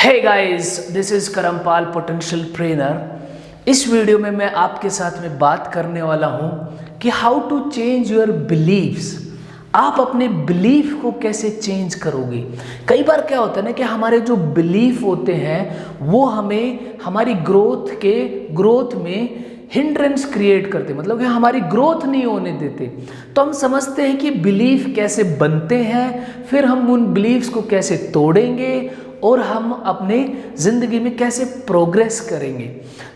Hey guys, this is Karampal potential trainer. इस video में मैं आपके साथ में बात करने वाला हूं कि how to change your beliefs. आप अपने बिलीफ को कैसे चेंज करोगे। कई बार क्या होता है ना कि हमारे जो बिलीफ होते हैं वो हमें हमारी ग्रोथ में हिंड्रेंस क्रिएट करते, मतलब कि हमारी ग्रोथ नहीं होने देते। तो हम समझते हैं कि बिलीफ कैसे बनते हैं, फिर हम उन बिलीफ्स को कैसे तोड़ेंगे और हम अपने ज़िंदगी में कैसे प्रोग्रेस करेंगे।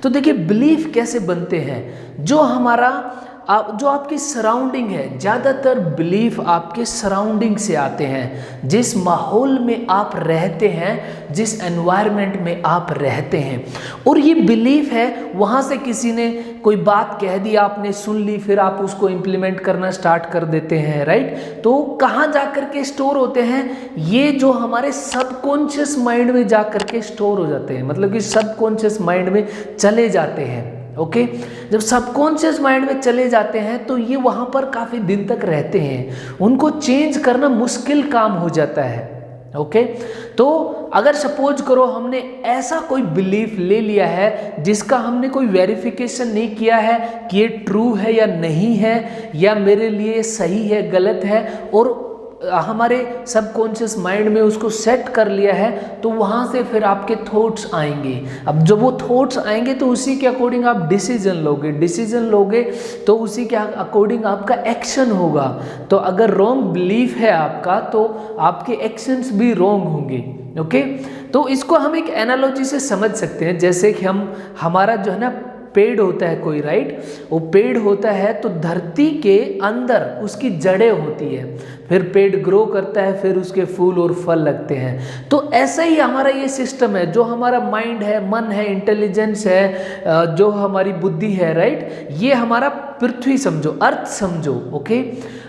तो देखिए, बिलीफ कैसे बनते हैं। जो आपकी सराउंडिंग है, ज़्यादातर बिलीफ आपके सराउंडिंग से आते हैं। जिस माहौल में आप रहते हैं, जिस एनवायरनमेंट में आप रहते हैं, और ये बिलीफ है वहाँ से किसी ने कोई बात कह दी, आपने सुन ली, फिर आप उसको इम्प्लीमेंट करना स्टार्ट कर देते हैं, राइट। तो कहाँ जा कर के स्टोर होते हैं, ये जो हमारे सबकॉन्शियस माइंड में जा कर के स्टोर हो जाते हैं, मतलब कि सबकॉन्शियस माइंड में चले जाते हैं। ओके, जब सबकॉन्शियस माइंड में चले जाते हैं तो ये वहाँ पर काफ़ी दिन तक रहते हैं, उनको चेंज करना मुश्किल काम हो जाता है। ओके, तो अगर सपोज करो हमने ऐसा कोई बिलीफ ले लिया है जिसका हमने कोई वेरिफिकेशन नहीं किया है कि ये ट्रू है या नहीं है, या मेरे लिए सही है गलत है, और हमारे सबकॉन्शियस माइंड में उसको सेट कर लिया है, तो वहाँ से फिर आपके थॉट्स आएंगे। अब जब वो थॉट्स आएंगे तो उसी के अकॉर्डिंग आप डिसीजन लोगे तो उसी के अकॉर्डिंग आपका एक्शन होगा। तो अगर रॉन्ग बिलीफ है आपका तो आपके एक्शंस भी रॉन्ग होंगे। ओके, तो इसको हम एक एनालॉजी से समझ सकते हैं। जैसे कि हमारा जो है ना पेड़ होता है कोई, राइट, वो पेड़ होता है तो धरती के अंदर उसकी जड़ें होती है, फिर पेड़ ग्रो करता है, फिर उसके फूल और फल लगते हैं। तो ऐसा ही हमारा ये सिस्टम है, जो हमारा माइंड है, मन है, इंटेलिजेंस है, जो हमारी बुद्धि है, राइट, ये हमारा पृथ्वी समझो, अर्थ समझो। ओके,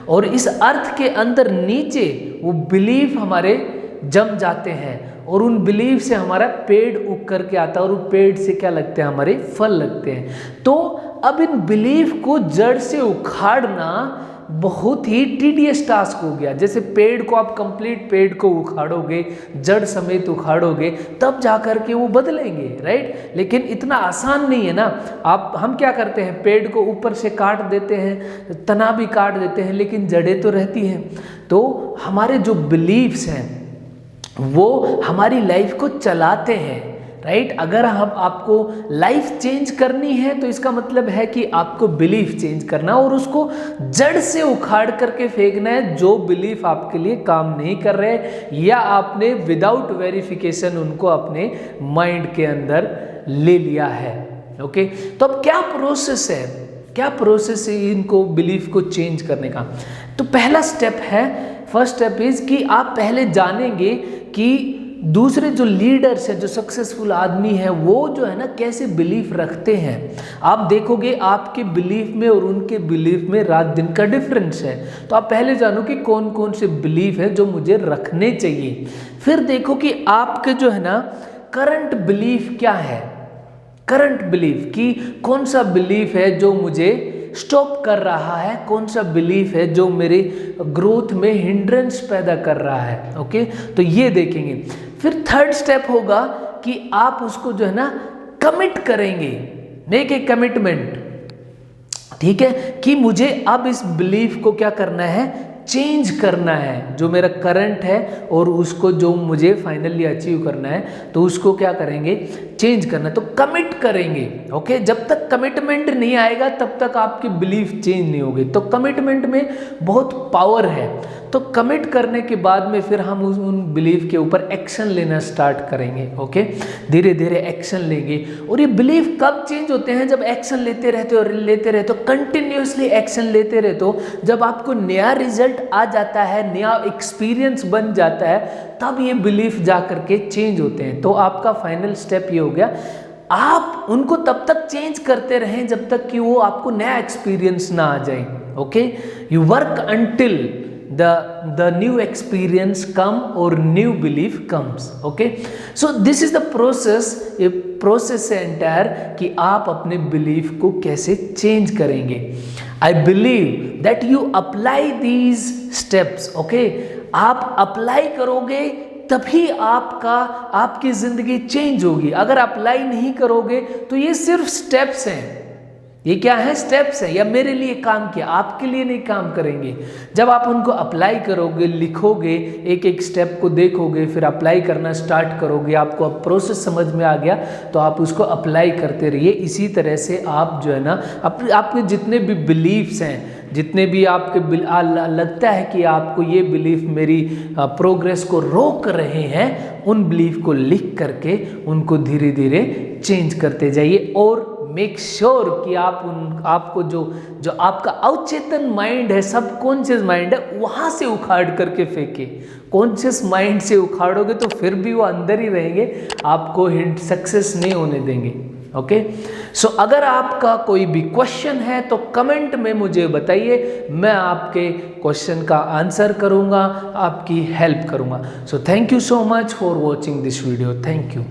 और इस अर्थ के अंदर नीचे वो बिलीफ हमारे जम जाते हैं, और उन बिलीफ से हमारा पेड़ उग करके आता है, और उन पेड़ से क्या लगते हैं, हमारे फल लगते हैं। तो अब इन बिलीफ को जड़ से उखाड़ना बहुत ही टीडियस टास्क हो गया। जैसे पेड़ को आप कंप्लीट पेड़ को उखाड़ोगे, जड़ समेत उखाड़ोगे, तब जाकर के वो बदलेंगे, राइट। लेकिन इतना आसान नहीं है ना। हम क्या करते हैं, पेड़ को ऊपर से काट देते हैं, तना भी काट देते हैं, लेकिन जड़ें तो रहती हैं। तो हमारे जो बिलीव्स हैं वो हमारी लाइफ को चलाते हैं, राइट। अगर आपको लाइफ चेंज करनी है तो इसका मतलब है कि आपको बिलीफ चेंज करना, और उसको जड़ से उखाड़ करके फेंकना है जो बिलीफ आपके लिए काम नहीं कर रहे, या आपने विदाउट वेरिफिकेशन उनको अपने माइंड के अंदर ले लिया है। ओके, तो अब क्या प्रोसेस है इनको बिलीफ को चेंज करने का। तो पहला स्टेप है, फर्स्ट स्टेप इज कि आप पहले जानेंगे कि दूसरे जो लीडर्स हैं, जो सक्सेसफुल आदमी है, वो जो है ना कैसे बिलीफ रखते हैं। आप देखोगे आपके बिलीफ में और उनके बिलीफ में रात दिन का डिफरेंस है। तो आप पहले जानो कि कौन कौन से बिलीफ है जो मुझे रखने चाहिए। फिर देखो कि आपके जो है ना करंट बिलीफ क्या है, करंट बिलीफ कि कौन सा बिलीफ है जो मुझे स्टॉप कर रहा है, कौन सा बिलीफ है जो मेरे ग्रोथ में हिंड्रेंस पैदा कर रहा है। ओके, तो ये देखेंगे। फिर थर्ड स्टेप होगा कि आप उसको जो है ना कमिट करेंगे, मेक ए कमिटमेंट, ठीक है, कि मुझे अब इस बिलीफ को क्या करना है, चेंज करना है। जो मेरा करंट है और उसको जो मुझे फाइनली अचीव करना है, तो उसको क्या करेंगे, चेंज करना, तो कमिट करेंगे। ओके, जब तक कमिटमेंट नहीं आएगा तब तक आपकी बिलीफ चेंज नहीं होगी। तो कमिटमेंट में बहुत पावर है। तो कमिट करने के बाद में फिर हम उन बिलीफ के ऊपर एक्शन लेना स्टार्ट करेंगे। ओके, धीरे धीरे एक्शन लेंगे। और ये बिलीफ कब चेंज होते हैं, जब एक्शन लेते रहते हो, कंटिन्यूसली एक्शन लेते रहते हो। जब आपको नया रिजल्ट आ जाता है, नया एक्सपीरियंस बन जाता है, तब ये बिलीफ जा करके चेंज होते हैं। तो आपका फाइनल स्टेप ये हो गया, आप उनको तब तक चेंज करते रहें जब तक कि वो आपको नया एक्सपीरियंस ना आ जाए। Okay, you work until the new experience come or new belief comes. Okay, so this is the process, ये प्रोसेस है एंटायर कि आप अपने बिलीफ को कैसे चेंज करेंगे। I believe that you apply these steps. Okay, आप अप्लाई करोगे तभी आपकी ज़िंदगी चेंज होगी। अगर अप्लाई नहीं करोगे तो ये सिर्फ स्टेप्स हैं। ये क्या है? स्टेप्स हैं। या मेरे लिए काम किया, आपके लिए नहीं काम करेंगे। जब आप उनको अप्लाई करोगे, लिखोगे, एक एक स्टेप को देखोगे, फिर अप्लाई करना स्टार्ट करोगे, आपको अब प्रोसेस समझ में आ गया तो आप उसको अप्लाई करते रहिए। इसी तरह से आप जो है ना आपके जितने भी बिलीव्स हैं, जितने भी आपके लगता है कि आपको ये बिलीफ मेरी प्रोग्रेस को रोक रहे हैं, उन बिलीफ को लिख करके उनको धीरे धीरे चेंज करते जाइए। और मेक श्योर कि आपको जो आपका अवचेतन माइंड है, सबकॉन्शियस माइंड है, वहाँ से उखाड़ करके फेंके। कॉन्शियस माइंड से उखाड़ोगे तो फिर भी वो अंदर ही रहेंगे, आपको हिंट सक्सेस नहीं होने देंगे। ओके, सो अगर आपका कोई भी क्वेश्चन है तो कमेंट में मुझे बताइए, मैं आपके क्वेश्चन का आंसर करूँगा, आपकी हेल्प करूँगा। So thank you so much for watching this video. Thank you.